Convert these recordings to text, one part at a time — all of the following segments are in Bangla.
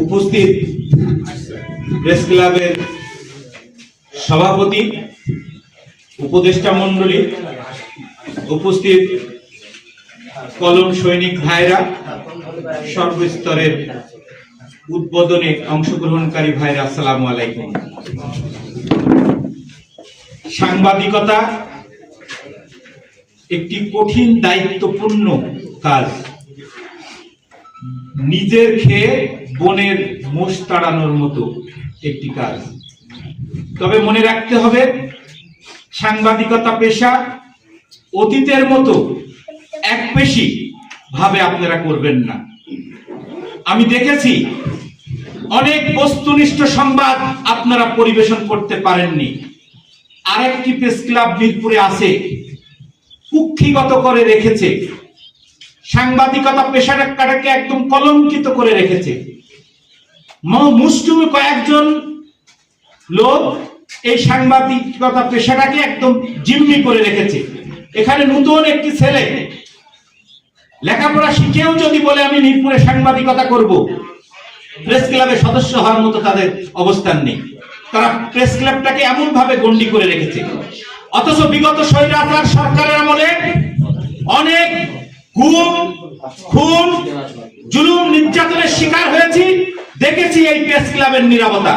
উপস্থিত প্রেস ক্লাবের সভাপতি, উপদেষ্টা মণ্ডলী, উপস্থিত কলম সৈনিক ভাইরা, সর্বস্তরের উদ্বোধনে অংশগ্রহণকারী ভাইরা, আসসালামু আলাইকুম। সাংবাদিকতা একটি কঠিন দায়িত্বপূর্ণ কাজ। নিজের খেয়ে বনের মোষ তাড়ানোর মতো একটি কাজ। তবে মনে রাখতে হবে, সাংবাদিকতা পেশা অতীতের মতো একপেশী ভাবে আপনারা করবেন না। আমি দেখেছি অনেক বস্তুনিষ্ঠ সংবাদ আপনারা পরিবেশন করতে পারেননি। আরেকটি প্রেস ক্লাব মিরপুরে আছে, কুক্ষিগত করে রেখেছে, সাংবাদিকতা পেশাটাকে একদম কলঙ্কিত করে রেখেছে। মুষ্টিমেয় কয়েকজন লোক এই সাংবাদিকতা পেশাটাকে একদম জিম্মি করে রেখেছে। এখানে নতুন একটি ছেলে লেখাপড়া শিখেও যদি বলে আমি মিরপুরে সাংবাদিকতা করব, প্রেস ক্লাবের সদস্য হওয়ার মতো তাদের অবস্থান নেই। তারা প্রেস ক্লাবটাকে এমন ভাবে গন্ডি করে রেখেছে। অথচ বিগত স্বৈরাচার সরকারের আমলে অনেক গুম, খুন, জুলুম, নির্যাতনের শিকার হয়েছি, দেখেছি এই প্রেস ক্লাবের নীরবতা।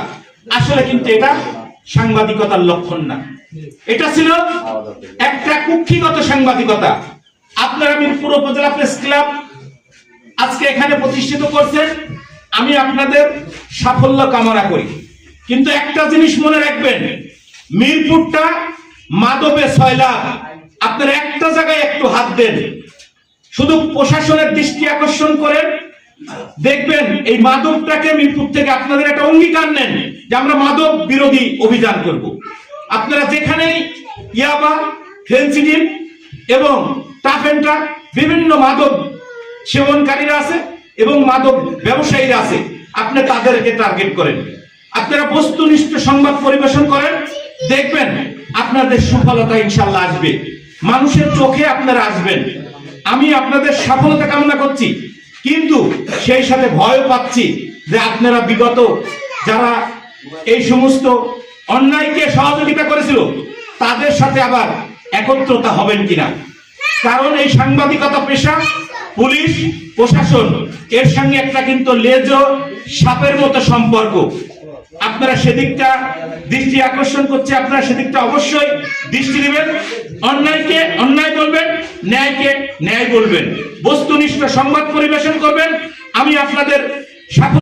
আসলে কিন্তু এটা সাংবাদিকতার লক্ষণ না, এটা ছিল একটা কুক্ষিগত সাংবাদিকতা। আপনারা মিরপুর উপজেলা প্রেস ক্লাব আজকে এখানে প্রতিষ্ঠিত করছেন, আমি আপনাদের সাফল্য কামনা করি। কিন্তু একটা জিনিস মনে রাখবেন, মিরপুরটা মাদকে সয়লাব। আপনারা একটা জায়গায় একটু হাত দেন, শুধু প্রশাসনের দৃষ্টি আকর্ষণ করেন, দেখবেন এই মাদকটাকে মিরপুর থেকে আপনাদের একটা অঙ্গীকার নেন যে আমরা মাদক বিরোধী অভিযান করব। আপনারা যেখানেই ইয়াবা, ফেন্সিডিল এবং টাফেন্টা, বিভিন্ন মাদক সেবনকারীরা আছে এবং মাদক ব্যবসায়ীরা আছে, আপনি তাদেরকে টার্গেট করেন। আপনারা বস্তুনিষ্ঠ সংবাদ পরিবেশন করেন, দেখবেন আপনাদের সফলতা ইনশাআল্লাহ আসবে, মানুষের চোখে আপনারা আসবেন। আমি আপনাদের সফলতা কামনা করছি, কিন্তু সেই সাথে ভয় পাচ্ছি যে আপনারা বিগত যারা এই সমস্ত অন্যায়কে সহযোগিতা করেছিল তাদের সাথে আবার একত্রতা হবেন কিনা। কারণ এই সাংবাদিকতা পেশা, পুলিশ প্রশাসন এর সঙ্গে একটা কিন্তু লেজ সাপের মতো সম্পর্ক। আপনারা সেদিকটা দৃষ্টি আকর্ষণ করছে, আপনারা সেদিকটা অবশ্যই দৃষ্টি দিবেন। অন্যায়কে অন্যায় বলবেন, ন্যায়কে ন্যায় বলবেন, বস্তুনিষ্ঠ সংবাদ পরিবেশন করবেন। আমি আপনাদের